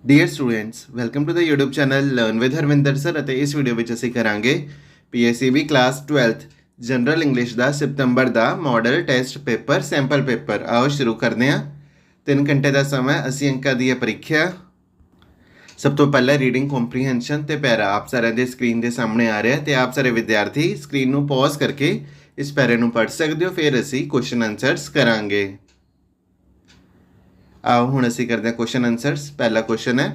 Dear students, welcome to the YouTube channel Learn with Harvinder sir ਅਤੇ ਇਸ video ਵਿੱਚ ਅਸੀਂ ਕਰਾਂਗੇ PSEB class 12th general English ਦਾ ਸਤੰਬਰ ਦਾ model test paper sample paper. ਆਓ ਸ਼ੁਰੂ ਕਰਦੇ ਹਾਂ। 3 ਘੰਟੇ ਦਾ ਸਮਾਂ, 80 ਅੰਕਾਂ ਦੀ ਪ੍ਰੀਖਿਆ। ਸਭ ਤੋਂ ਪਹਿਲਾਂ ਰੀਡਿੰਗ ਕੰਪਰੀਹੈਂਸ਼ਨ ਤੇ ਪੈਰਾ ਆਪ ਸਾਰਿਆਂ ਦੇ ਸਕਰੀਨ ਦੇ ਸਾਹਮਣੇ ਆ ਰਿਹਾ ਤੇ ਆਪ ਸਾਰੇ ਵਿਦਿਆਰਥੀ ਸਕਰੀਨ ਨੂੰ ਪੌਜ਼ ਕਰਕੇ ਇਸ ਪੈਰੇ ਨੂੰ ਪੜ੍ਹ ਸਕਦੇ ਹੋ। ਫਿਰ ਅਸੀਂ ਕੁਐਸਚਨ ਆਨਸਰਸ ਕਰਾਂਗੇ। आओ हुण असी करते हैं क्वेश्चन आंसर्स। पहला क्वेश्चन है,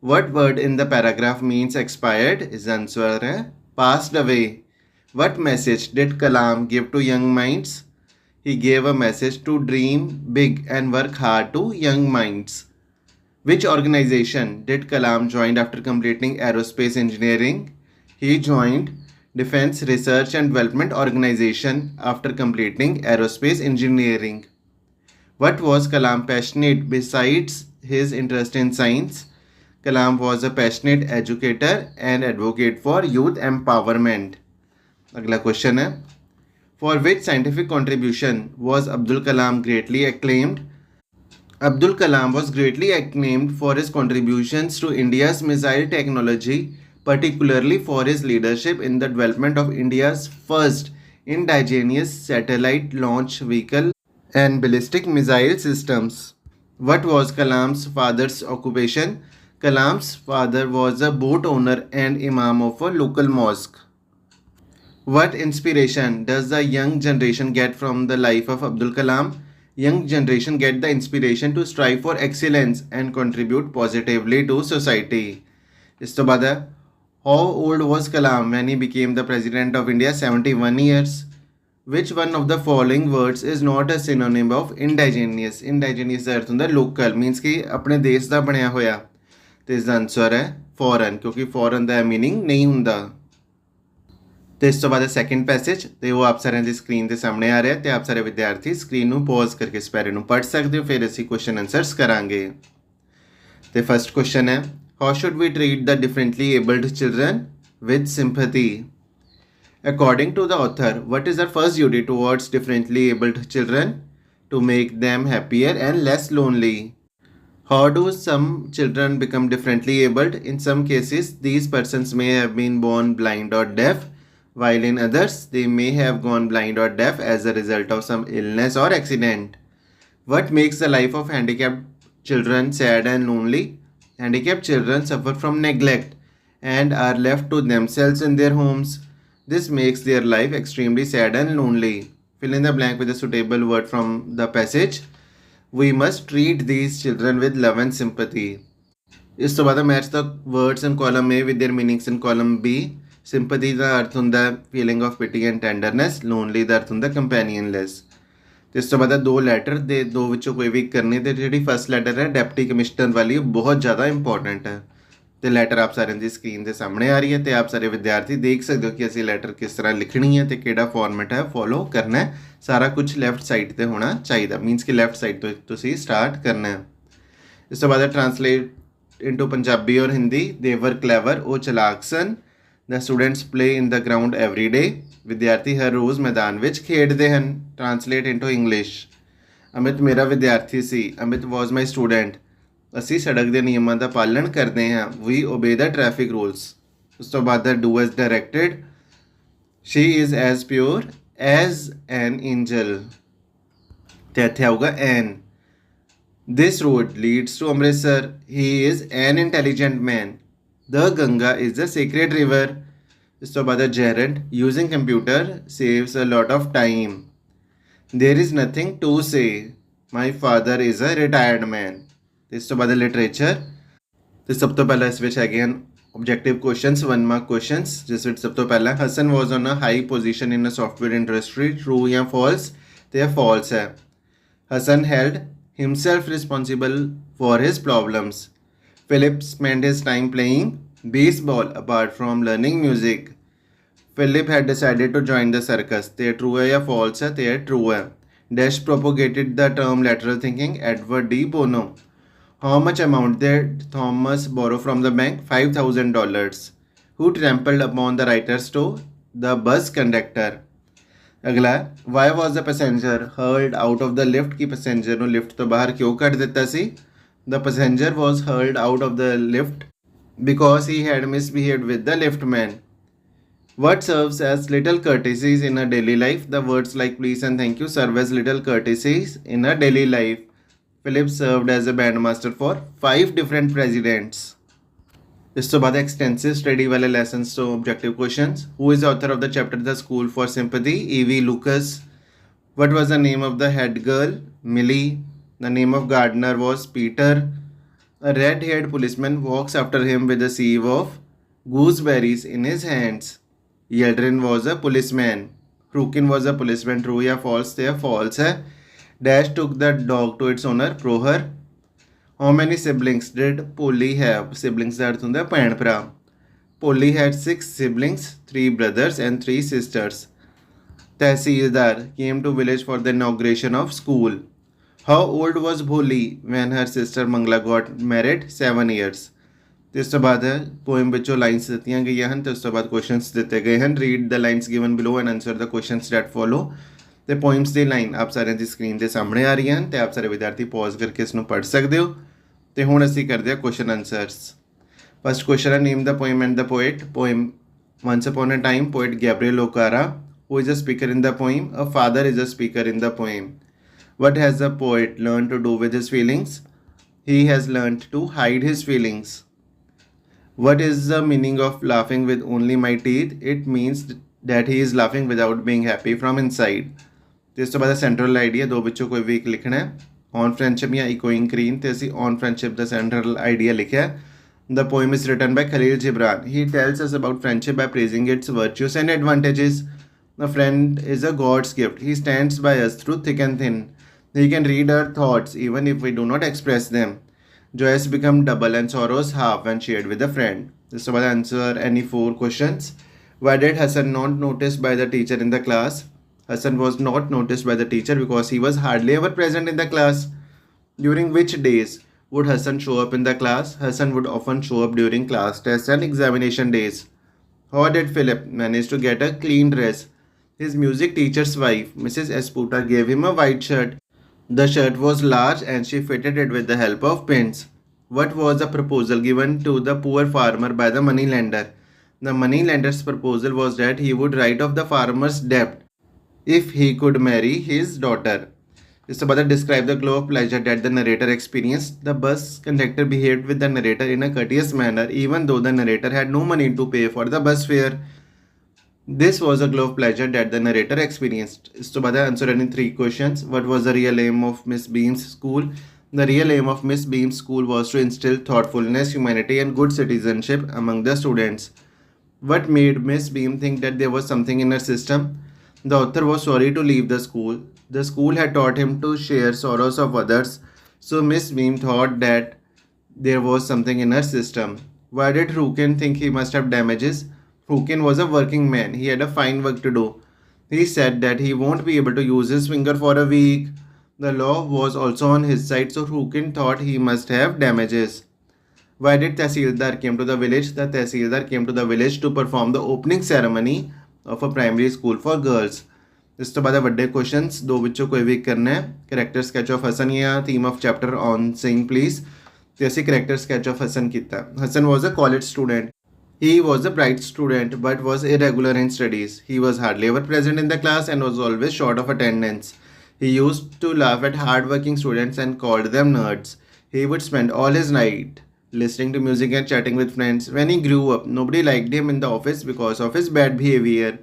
what word in the paragraph means expired? Is answer है passed away. What message did Kalam give to young minds? He gave a message to dream big and work hard to young minds. Which organization did Kalam join after completing aerospace engineering? He joined Defense Research and Development Organization after completing aerospace engineering. What was Kalam passionate besides his interest in science? Kalam was a passionate educator and advocate for youth empowerment. अगला question है, for which scientific contribution was Abdul Kalam greatly acclaimed? Abdul Kalam was greatly acclaimed for his contributions to India's missile technology, particularly for his leadership in the development of India's first indigenous satellite launch vehicle and ballistic missile systems. What was Kalam's father's occupation? Kalam's father was a boat owner and imam of a local mosque. What inspiration does the young generation get from the life of Abdul Kalam? Young generation get the inspiration to strive for excellence and contribute positively to society. इस तो बाद है, how old was Kalam when he became the president of India? 71 years. Which one of the following words is not a synonym of indigenous? Indigenous ਦਾ ਅਰਥ ਹੁੰਦਾ local, means ਕਿ ਆਪਣੇ ਦੇਸ਼ ਦਾ ਬਣਿਆ ਹੋਇਆ, ਤੇ ਇਸ ਦਾ ਆਨਸਰ ਹੈ ਫੋਰਨ, ਕਿਉਂਕਿ ਫੋਰਨ ਦਾ ਮੀਨਿੰਗ ਨਹੀਂ ਹੁੰਦਾ। ਤੇ ਇਸ ਤੋਂ ਬਾਅਦ ਸੈਕੰਡ ਪੈਸੇਜ, ਤੇ ਉਹ ਆਪ ਸਾਰਿਆਂ ਦੀ ਸਕਰੀਨ ਦੇ ਸਾਹਮਣੇ ਆ ਰਿਹਾ ਤੇ ਆਪ ਸਾਰੇ ਵਿਦਿਆਰਥੀ ਸਕਰੀਨ ਨੂੰ ਪੌਜ਼ ਕਰਕੇ ਇਸ ਪੈਰੇ ਨੂੰ ਪੜ੍ਹ ਸਕਦੇ ਹੋ। ਫਿਰ ਅਸੀਂ ਕੁਐਸਚਨ ਆਨਸਰਸ ਕਰਾਂਗੇ। ਤੇ ਫਸਟ ਕੁਐਸਚਨ ਹੈ, how should we treat the differently abled children? With sympathy. According to the author, what is our first duty towards differently abled children? To make them happier and less lonely. How do some children become differently abled? In some cases, these persons may have been born blind or deaf, while in others, they may have gone blind or deaf as a result of some illness or accident. What makes the life of handicapped children sad and lonely? Handicapped children suffer from neglect and are left to themselves in their homes. This makes their life extremely sad and lonely. Fill in the blank with a suitable word from the passage. We must treat these children with love and sympathy. ਇਸ ਤੋਂ ਬਾਅਦ match the words in column A with their meanings in column B. Sympathy ਦਾ ਅਰਥ ਹੁੰਦਾ feeling of pity and tenderness. Lonely ਦਾ ਅਰਥ ਹੁੰਦਾ companionless. ਤੇ ਇਸ ਤੋਂ ਬਾਅਦ ਦੋ ਲੈਟਰ ਦੇ ਦੋ ਵਿੱਚੋਂ ਕੋਈ ਵੀ ਕਰਨੀ, ਤੇ ਜਿਹੜੀ ਫਸਟ ਲੈਟਰ ਹੈ ਡਿਪਟੀ ਕਮਿਸ਼ਨਰ ਵਾਲੀ, ਬਹੁਤ ਜ਼ਿਆਦਾ ਇੰਪੋਰਟੈਂਟ ਹੈ। ਤੇ ਲੈਟਰ ਆਪ ਸਾਰਿਆਂ ਦੀ ਸਕਰੀਨ ਦੇ ਸਾਹਮਣੇ ਆ ਰਹੀ ਹੈ ਤੇ ਆਪ ਸਾਰੇ ਵਿਦਿਆਰਥੀ ਦੇਖ ਸਕਦੇ ਹੋ ਕਿ ਅਸੀਂ ਲੈਟਰ ਕਿਸ ਤਰ੍ਹਾਂ ਲਿਖਣੀ ਹੈ ਤੇ ਕਿਹੜਾ ਫਾਰਮੈਟ ਹੈ ਫੋਲੋ ਕਰਨਾ ਹੈ। ਸਾਰਾ ਕੁਝ ਲੈਫਟ ਸਾਈਡ ਤੇ ਹੋਣਾ ਚਾਹੀਦਾ, ਮੀਨਸ ਕਿ ਲੈਫਟ ਸਾਈਡ ਤੋਂ ਤੁਸੀਂ ਸਟਾਰਟ ਕਰਨਾ ਹੈ। ਇਸ ਤੋਂ ਬਾਅਦ ਟ੍ਰਾਂਸਲੇਟ ਇਨਟੂ ਪੰਜਾਬੀ ਔਰ ਹਿੰਦੀ। ਦੇ ਵਰ ਕਲੈਵਰ, ਉਹ ਚਲਾਕ ਸਨ। The students play in the ground every day. ਵਿਦਿਆਰਥੀ ਹਰ ਰੋਜ਼ ਮੈਦਾਨ ਵਿੱਚ ਖੇਡਦੇ ਹਨ। Translate into English. ਅਮਿਤ ਮੇਰਾ ਵਿਦਿਆਰਥੀ ਸੀ। ਅਮਿਤ ਵਾਜ਼ ਮਾਈ ਸਟੂਡੈਂਟ। ਅਸੀਂ ਸੜਕ ਦੇ ਨਿਯਮਾਂ ਦਾ ਪਾਲਣ ਕਰਦੇ ਹਾਂ। We obey the traffic rules. ਉਸ ਤੋਂ ਬਾਅਦ ਦਾ do as directed. She is as pure as an angel, ਤੇ ਇੱਥੇ ਆਊਗਾ an. This road leads to Amritsar. He is an intelligent man. The Ganga is the secret river. ਇਸ ਤੋਂ ਬਾਅਦ gerund, using computer saves a lot of time. There is nothing to say. My father is a retired man. ਇਸ ਤੋਂ ਬਾਅਦ literature. ਤੇ ਸਭ ਤੋਂ ਪਹਿਲਾਂ ਇਸ ਵਿੱਚ ਹੈਗੇ ਹਨ ਓਬਜੈਕਟਿਵ ਕੁਐਸਚਨਸ, 1 ਮਾਰਕ ਕੁਐਸਚਨਸ, ਜਿਸ ਵਿੱਚ ਸਭ ਤੋਂ ਪਹਿਲਾਂ Hasan was on a high position in a software industry. True ਜਾਂ ਫਾਲਸ? ਤੇ ਇਹ ਫਾਲਸ ਹੈ। Hasan held himself responsible for his problems. Philip spend his time playing baseball apart from learning music. Philip had decided to join the circus. ਤੇ true ਹੈ ਜਾਂ false ਹੈ? ਤੇ ਇਹ ਟਰੂ ਹੈ। Dash propagated the term lateral thinking. Edward de Bono. How much amount did Thomas borrow from the bank? $5,000. Who trampled upon the writer's toe? The bus conductor. अगला, why was the passenger hurled out of the lift? कि passenger ਨੂੰ lift ਤੋਂ ਬਾਹਰ ਕਿਉਂ ਕੱਢ ਦਿੱਤਾ ਸੀ? The passenger was hurled out of the lift because he had misbehaved with the liftman. What serves as little courtesies in a daily life? The words like please and thank you serve as little courtesies in a daily life. Philip served as a bandmaster for 5 different presidents. इस तो बाद extensive study वाले lessons तो objective questions. Who is author of the chapter the school for sympathy? E.V. Lucas. What was the name of the head girl? Millie. The name of gardener was Peter. A red-haired policeman walks after him with a sieve of gooseberries in his hands. Yeldrin was a policeman. Rukin was a policeman. True या false? They are false है. Dash took the dog to its owner. Proher. How many siblings did Polly have? Siblings ਦਾ ਅਰਥ ਹੁੰਦਾ ਭੈਣ ਭਰਾ. Polly had 6 siblings, 3 brothers and 3 sisters. Tehsildar came to village for the inauguration of school. How old was Bholi when her sister Mangla got married? 7 years. ਤੇ ਇਸ ਤੋਂ ਬਾਅਦ poem ਵਿੱਚੋਂ lines ਦਿੱਤੀਆਂ ਗਈਆਂ ਹਨ ਤੇ ਉਸ ਤੋਂ ਬਾਅਦ ਕੁਐਸਚਨਸ ਦਿੱਤੇ ਗਏ ਹਨ. Read the lines given below and answer the questions that follow. ਤੇ ਪੋਇਮਸ ਦੀ ਲਾਈਨ ਆਪ ਸਾਰਿਆਂ ਦੀ ਸਕਰੀਨ ਦੇ ਸਾਹਮਣੇ ਆ ਰਹੀਆਂ ਹਨ ਤੇ ਆਪ ਸਾਰੇ ਵਿਦਿਆਰਥੀ ਪੌਜ਼ ਕਰਕੇ ਇਸ ਨੂੰ ਪੜ੍ਹ ਸਕਦੇ ਹੋ. ਤੇ ਹੁਣ ਅਸੀਂ ਕਰਦੇ ਹਾਂ ਕੁਐਸਚਨ ਆਨਸਰਸ. ਫਸਟ ਕੁਐਸਚਨ ਹੈ name the poem and the poet. Poem Once upon a time, poet Gabriel Okara, who is a speaker in the poem. A father is a speaker in the poem. What has the poet learned to do with his feelings? He has learned to hide his feelings. What is the meaning of laughing with only my teeth? It means that he is laughing without being happy from inside. ਇਸ ਤੋਂ ਬਾਅਦ central idea ਦੋ ਵਿੱਚੋਂ ਕੋਈ ਵੀ ਇੱਕ ਲਿਖਣਾ ਹੈ. On friendship ਜਾਂ ਇਕੋਇੰਗ ਕਰੀਨ ਤੇ ਅਸੀਂ on friendship the central idea ਲਿਖਿਆ. The poem is written by Khalil Gibran. He tells us about friendship by praising its virtues and advantages. A friend is a God's gift. He stands by us through thick and thin. He can read our thoughts even if we do not express them. Joys become double and sorrows half when shared with a friend. This will answer any 4 questions. Why did Hassan not noticed by the teacher in the class? Hassan was not noticed by the teacher because he was hardly ever present in the class. During which days would Hassan show up in the class? Hassan would often show up during class tests and examination days. How did Philip manage to get a clean dress? His music teacher's wife, Mrs. Esputa, gave him a white shirt. The shirt was large and she fitted it with the help of pins. What was the proposal given to the poor farmer by the moneylender? The moneylender's proposal was that he would write off the farmer's debt if he could marry his daughter. Mr. Badar described the glow of pleasure that the narrator experienced. The bus conductor behaved with the narrator in a courteous manner, even though the narrator had no money to pay for the bus fare. This was a glow of pleasure that the narrator experienced. Mr. Badar answered any 3 questions. What was the real aim of Miss Beam's school? The real aim of Miss Beam's school was to instill thoughtfulness, humanity, and good citizenship among the students. What made Miss Beam think that there was something in her system? The author was sorry to leave the school. The school had taught him to share sorrows of others, so Miss Beam thought that there was something in her system. Why did Rukin think he must have damages? Rukin was a working man. He had a fine work to do. He said that he won't be able to use his finger for a week. The law was also on his side, so Rukin thought he must have damages. Why did Tehsildar came to the village? The Tehsildar came to the village to perform the opening ceremony of a primary school for girls. ਇਸ ਤੋਂ ਬਾਅਦ ਵੱਡੇ questions ਦੋ ਵਿੱਚੋਂ ਕੋਈ ਵੀ ਕਰਨਾ ਹੈ. Character sketch of Hasan ਜਾਂ theme of chapter on saying please. ਤੇ ਅਸੀਂ ਕਰੈਕਟਰ ਸਕੈਚ ਆਫ ਹਸਨ ਕੀਤਾ. Hasan was a college student. He was a bright student but was irregular in studies. He was hardly ever present in the class and was always short of attendance. He used to laugh at hard-working students and called them nerds. He would spend all his night listening to music and chatting with friends. When he grew up, nobody liked him in the office because of his bad behavior.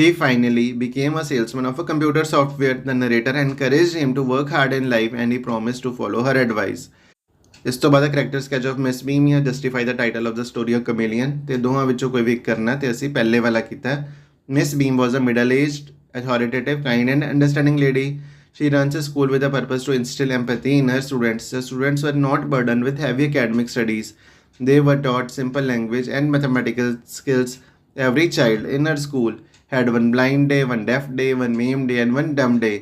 He finally became a salesman of a computer software. The narrator encouraged him to work hard in life and he promised to follow her advice. ਇਸ ਤੋਂ ਬਾਅਦ character sketch of Miss Beam ਜਾਂ justify the title of the story of chameleon. ਤੇ ਦੋਹਾਂ ਵਿੱਚੋਂ ਕੋਈ ਵੀ ਕਰਨਾ ਤੇ ਅਸੀਂ ਪਹਿਲੇ ਵਾਲਾ ਕੀਤਾ. Miss Beam was a middle aged, authoritative, kind and understanding lady. She runs a school with a purpose to instill empathy in her students. The students were not burdened with heavy academic studies. They were taught simple language and mathematical skills. Every child in her school had one blind day, one deaf day, one maimed day, and one dumb day.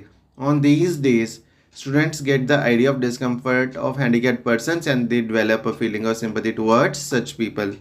On these days, students get the idea of discomfort of handicapped persons and they develop a feeling of sympathy towards such people.